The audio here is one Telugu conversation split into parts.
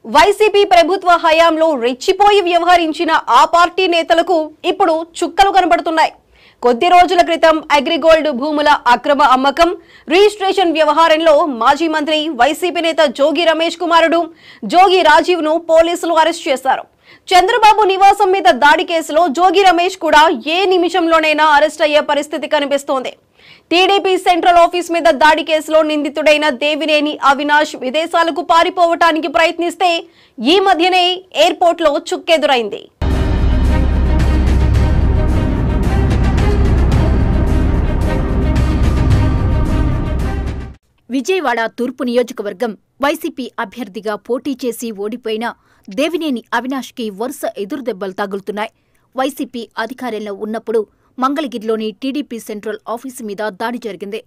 వైసీపీ ప్రభుత్వ హయాంలో రెచ్చిపోయి వ్యవహరించిన ఆ పార్టీ నేతలకు ఇప్పుడు చుక్కలు కనబడుతున్నాయి. కొద్ది రోజుల క్రితం అగ్రిగోల్డ్ భూముల అక్రమ అమ్మకం, రిజిస్ట్రేషన్ వ్యవహారంలో మాజీ మంత్రి వైసీపీ నేత జోగి రమేష్ కుమారుడు జోగి రాజీవ్ ను పోలీసులు అరెస్ట్ చేశారు. చంద్రబాబు నివాసం మీద దాడి కేసులో జోగి రమేష్ కూడా ఏ నిమిషంలోనైనా అరెస్ట్ అయ్యే పరిస్థితి కనిపిస్తోంది. టీడీపీ సెంట్రల్ ఆఫీస్ మీద దాడి కేసులో నిందితుడైన దేవినేని అవినాష్ విదేశాలకు పారిపోవటానికి ప్రయత్నిస్తే ఈ మధ్యనే ఎయిర్పోర్ట్ లో చుక్కెదురైంది. విజయవాడ తూర్పు నియోజకవర్గం వైసీపీ అభ్యర్థిగా పోటీ చేసి ఓడిపోయిన దేవినేని అవినాష్కి వరుస ఎదురుదెబ్బలు తగులుతున్నాయి. వైసీపీ అధికారంలో ఉన్నప్పుడు మంగళగిరిలోని టీడీపీ సెంట్రల్ ఆఫీసు మీద దాడి జరిగింది.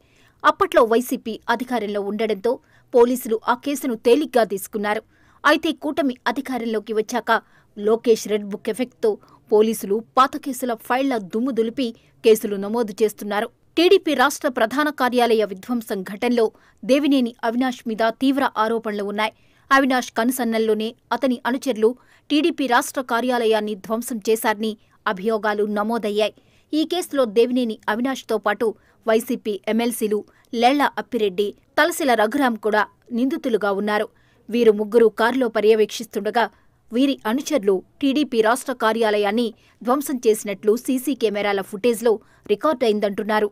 అప్పట్లో వైసీపీ అధికారంలో ఉండడంతో పోలీసులు ఆ కేసును తేలిగ్గా తీసుకున్నారు. అయితే కూటమి అధికారంలోకి వచ్చాక లోకేష్ రెడ్ బుక్ ఎఫెక్ట్తో పోలీసులు పాత కేసుల ఫైళ్ల దుమ్ము దులిపి కేసులు నమోదు చేస్తున్నారు. టీడీపీ రాష్ట్ర ప్రధాన కార్యాలయ విధ్వంసం ఘటనలో దేవినేని అవినాష్ మీద తీవ్ర ఆరోపణలు ఉన్నాయి. అవినాష్ కనుసన్నల్లోనే అతని అనుచరులు టీడీపీ రాష్ట్ర కార్యాలయాన్ని ధ్వంసం చేశారని అభియోగాలు నమోదయ్యాయి. ఈ కేసులో దేవినేని అవినాష్తో పాటు వైసీపీ ఎమ్మెల్సీలు లేళ్ల అప్పిరెడ్డి, తలసిల రఘురాం కూడా నిందితులుగా ఉన్నారు. వీరు ముగ్గురు కారులో పర్యవేక్షిస్తుండగా వీరి అనుచరులు టీడీపీ రాష్ట్ర కార్యాలయాన్ని ధ్వంసం చేసినట్లు సీసీ కెమెరాల ఫుటేజ్లో రికార్డైందంటున్నారు.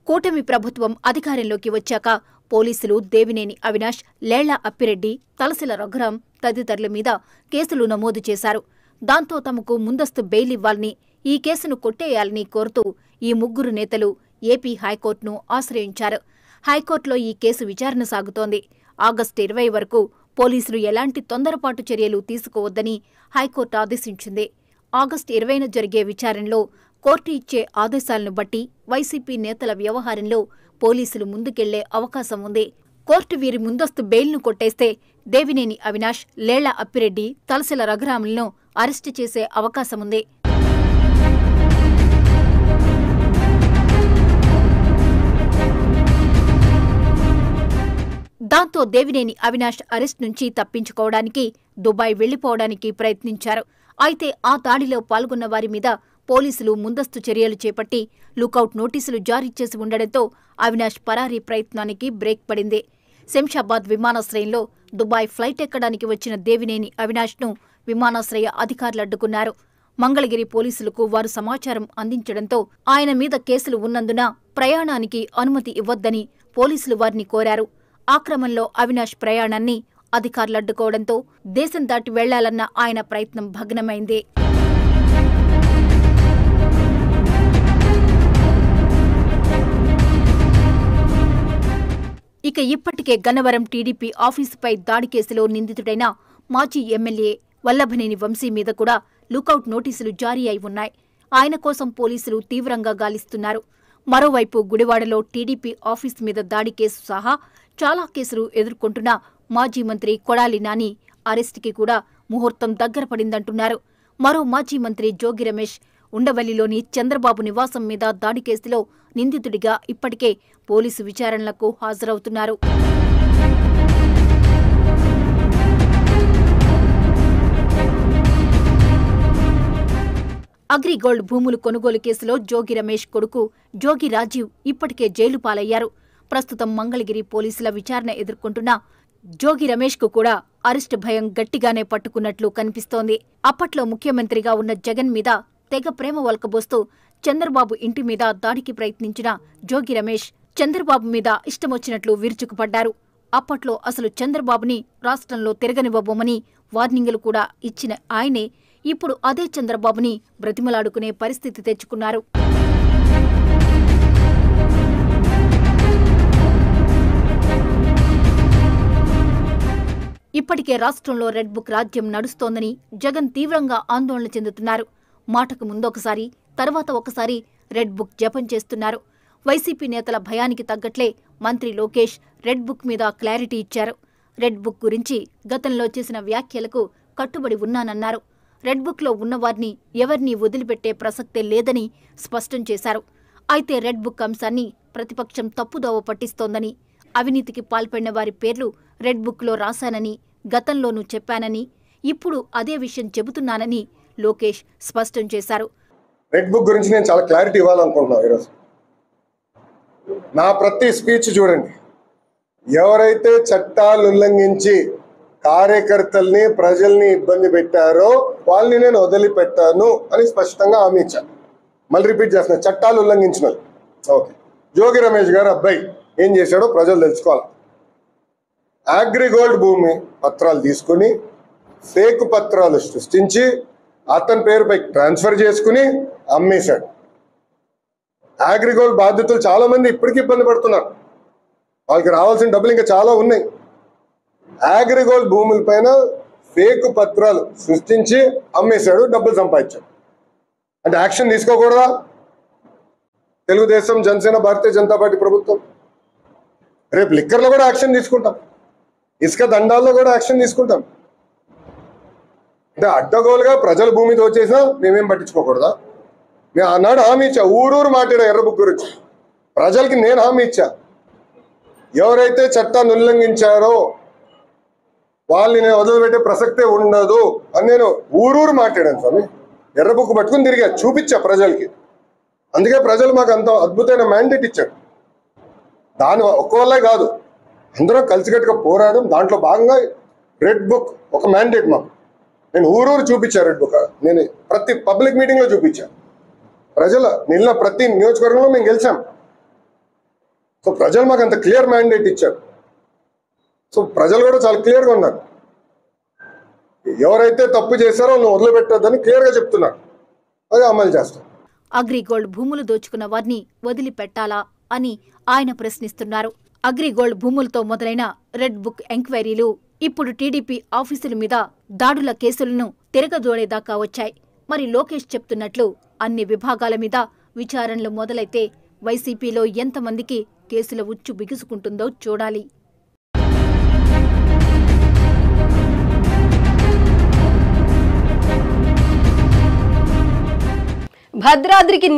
కూటమి ప్రభుత్వం అధికారంలోకి వచ్చాక పోలీసులు దేవినేని అవినాష్, లేళ్ల అప్పిరెడ్డి, తలసిల రఘురాం తదితరుల మీద కేసులు నమోదు చేశారు. దాంతో తమకు ముందస్తు బెయిల్ ఇవ్వాలని, ఈ కేసును కొట్టేయాలని కోరుతూ ఈ ముగ్గురు నేతలు ఏపీ హైకోర్టును ఆశ్రయించారు. హైకోర్టులో ఈ కేసు విచారణ సాగుతోంది. ఆగస్టు 20 వరకు పోలీసులు ఎలాంటి తొందరపాటు చర్యలు తీసుకోవద్దని హైకోర్టు ఆదేశించింది. ఆగస్టు 20న జరిగే విచారణలో కోర్టు ఇచ్చే ఆదేశాలను బట్టి వైసీపీ నేతల వ్యవహారంలో పోలీసులు ముందుకెళ్లే అవకాశం ఉంది. కోర్టు వీరి ముందస్తు బెయిల్ను కొట్టేస్తే దేవినేని అవినాష్, లేళ్ల అప్పిరెడ్డి, తలసిల రఘురాములను అరెస్టు చేసే అవకాశముంది. దాంతో దేవినేని అవినాష్ అరెస్ట్ నుంచి తప్పించుకోవడానికి దుబాయ్ వెళ్లిపోవడానికి ప్రయత్నించారు. అయితే ఆ దాడిలో పాల్గొన్న వారి మీద పోలీసులు ముందస్తు చర్యలు చేపట్టి లుకౌట్ నోటీసులు జారీ చేసి ఉండడంతో అవినాష్ పరారీ ప్రయత్నానికి బ్రేక్ పడింది. శంషాబాద్ విమానాశ్రయంలో దుబాయ్ ఫ్లైట్ ఎక్కడానికి వచ్చిన దేవినేని అవినాష్ను విమానాశ్రయ అధికారులు అడ్డుకున్నారు. మంగళగిరి పోలీసులకు వారు సమాచారం అందించడంతో ఆయన మీద కేసులు ఉన్నందున ప్రయాణానికి అనుమతి ఇవ్వొద్దని పోలీసులు వారిని కోరారు. ఆ క్రమంలో అవినాష్ ప్రయాణాన్ని అధికారులు అడ్డుకోవడంతో దేశం దాటి వెళ్లాలన్న ఆయన ప్రయత్నం భగ్నమైంది. ఇక ఇప్పటికే గన్నవరం టీడీపీ ఆఫీసుపై దాడి కేసులో నిందితుడైన మాజీ ఎమ్మెల్యే వల్లభనేని వంశీ మీద కూడా లుకౌట్ నోటీసులు జారీ అయి ఉన్నాయి. ఆయన కోసం పోలీసులు తీవ్రంగా గాలిస్తున్నారు. మరోవైపు గుడివాడలో టీడీపీ ఆఫీసు మీద దాడి కేసు సహా చాలా కేసులు ఎదుర్కొంటున్న మాజీ మంత్రి కొడాలి నాని అరెస్టుకి కూడా ముహూర్తం దగ్గర పడిందంటున్నారు. మరో మాజీ మంత్రి జోగి రమేష్ ఉండవల్లిలోని చంద్రబాబు నివాసం మీద దాడి కేసులో నిందితుడిగా ఇప్పటికే పోలీసు విచారణలకు హాజరవుతున్నారు. అగ్రిగోల్డ్ భూములు కొనుగోలు కేసులో జోగి రమేష్ కొడుకు జోగి రాజీవ్ ఇప్పటికే జైలు పాలయ్యారు. ప్రస్తుతం మంగళగిరి పోలీసుల విచారణ ఎదుర్కొంటున్న జోగి రమేష్ కు కూడా అరెస్టు భయం గట్టిగానే పట్టుకున్నట్లు కనిపిస్తోంది. అప్పట్లో ముఖ్యమంత్రిగా ఉన్న జగన్ మీద తెగ ప్రేమ వలకబోస్తూ చంద్రబాబు ఇంటి మీద దాడికి ప్రయత్నించిన జోగి రమేష్ చంద్రబాబు మీద ఇష్టమొచ్చినట్లు విరుచుకుపడ్డారు. అప్పట్లో అసలు చంద్రబాబుని రాష్ట్రంలో తిరగనివ్వబోమని వార్నింగులు కూడా ఇచ్చిన ఆయనే ఇప్పుడు అదే చంద్రబాబుని బ్రతిమలాడుకునే పరిస్థితి తెచ్చుకున్నారు. ఇప్పటికే రాష్ట్రంలో రెడ్ బుక్ రాజ్యం నడుస్తోందని జగన్ తీవ్రంగా ఆందోళన చెందుతున్నారు. మాటకు ముందొకసారి, తర్వాత ఒకసారి రెడ్ బుక్ జపం చేస్తున్నారు. వైసీపీ నేతల భయానికి తగ్గట్లే మంత్రి లోకేష్ రెడ్ బుక్ మీద క్లారిటీ ఇచ్చారు. రెడ్ బుక్ గురించి గతంలో చేసిన వ్యాఖ్యలకు కట్టుబడి ఉన్నానన్నారు. రెడ్ బుక్లో ఉన్నవారిని ఎవరినీ వదిలిపెట్టే ప్రసక్తే లేదని స్పష్టం చేశారు. అయితే రెడ్ బుక్ అంశాన్ని ప్రతిపక్షం తప్పుదోవ పట్టిస్తోందని, అవినీతికి పాల్పడిన వారి పేర్లు రెడ్ బుక్లో రాశానని గతంలోనూ చెప్పానని, ఇప్పుడు అదే విషయం చెబుతున్నానని లోకేష్ స్పష్టం చేశారు. రెడ్ బుక్ గురించి నేను చాలా క్లారిటీ ఇవ్వాలనుకుంటున్నాను ఈరోజు. నా ప్రతి స్పీచ్ చూడండి, ఎవరైతే చట్టాలు ఉల్లంఘించి కార్యకర్తల్ని ప్రజల్ని ఇబ్బంది పెట్టారో వాళ్ళని నేను వదిలిపెట్టాను అని స్పష్టంగా హామీ ఇచ్చాను. మళ్ళీ రిపీట్ చేస్తున్నా, చట్టాలు ఉల్లంఘించిన ఓకే. జోగి రమేష్ గారు అబ్బాయి ఏం చేశాడో ప్రజలు తెలుసుకోవాలి. అగ్రిగోల్డ్ భూమి పత్రాలు తీసుకుని ఫేక్ పత్రాలు సృష్టించి అతని పేరుపై ట్రాన్స్ఫర్ చేసుకుని అమ్మేశాడు. అగ్రిగోల్డ్ బాధితులు చాలా మంది ఇప్పటికీ ఇబ్బంది పడుతున్నారు. వాళ్ళకి రావాల్సిన డబ్బులు ఇంకా చాలా ఉన్నాయి. అగ్రిగోల్డ్ భూముల పైన ఫేక్ పత్రాలు సృష్టించి అమ్మేశాడు, డబ్బులు సంపాదించాడు. అంటే యాక్షన్ తీసుకోకూడదా? తెలుగుదేశం, జనసేన, భారతీయ జనతా పార్టీ ప్రభుత్వం రేపు లిక్కర్లో కూడా యాక్షన్ తీసుకుంటాం, ఇసుక దండాల్లో కూడా యాక్షన్ తీసుకుంటాం. అంటే అడ్డగోలుగా ప్రజల భూమి దోచేసినా మేమేం పట్టించుకోకూడదా? నేను ఆనాడు హామీ ఇచ్చా, ఊరూరు మాట్లాడా ఎర్ర బుక్ గురించి. ప్రజలకి నేను హామీ ఇచ్చా, ఎవరైతే చట్టాన్ని ఉల్లంఘించారో వాళ్ళని నేను వదిలిపెట్టే ప్రసక్తే ఉండదు అని నేను ఊరూరు మాట్లాడాను స్వామి. ఎర్ర బుక్ పట్టుకుని తిరిగా చూపించా ప్రజలకి. అందుకే ప్రజలు మాకు అంత అద్భుతమైన మ్యాండేట్ ఇచ్చారు. దాని ఒక్కవల్లే కాదు, అందరం కలిసికట్టుగా పోరాడడం. దాంట్లో భాగంగా రెడ్ బుక్ ఒక మ్యాండేట్ మాకు. నేను ఊరూరు చూపించా రెడ్ బుక్. నేను ప్రతి పబ్లిక్ మీటింగ్లో చూపించా. ప్రజల నిన్న ప్రతి నియోజకవర్గంలో మేము గెలిచాం. సో ప్రజలు మాకు అంత క్లియర్ మ్యాండేట్ ఇచ్చారు. సో ప్రజలు కూడా చాలా క్లియర్గా ఉన్నారు. ఎవరైతే తప్పు చేశారో నువ్వు వదిలిపెట్టొద్దని క్లియర్గా చెప్తున్నారు. అది అమలు చేస్తాం. అగ్రిగోల్డ్ భూములు దోచుకున్న వారిని వదిలిపెట్టాలా అని ఆయన ప్రశ్నిస్తున్నారు. అగ్రిగోల్డ్ భూములతో మొదలైన రెడ్ బుక్ ఎంక్వైరీలు ఇప్పుడు టీడీపీ ఆఫీసుల మీద దాడుల కేసులను తిరగదోడేదాకా వచ్చాయి. మరి లోకేష్ చెప్తున్నట్లు అన్ని విభాగాల మీద విచారణలు మొదలైతే వైసీపీలో ఎంతమందికి కేసుల ఉచ్చు బిగుసుకుంటుందో చూడాలి. భద్రాద్రికి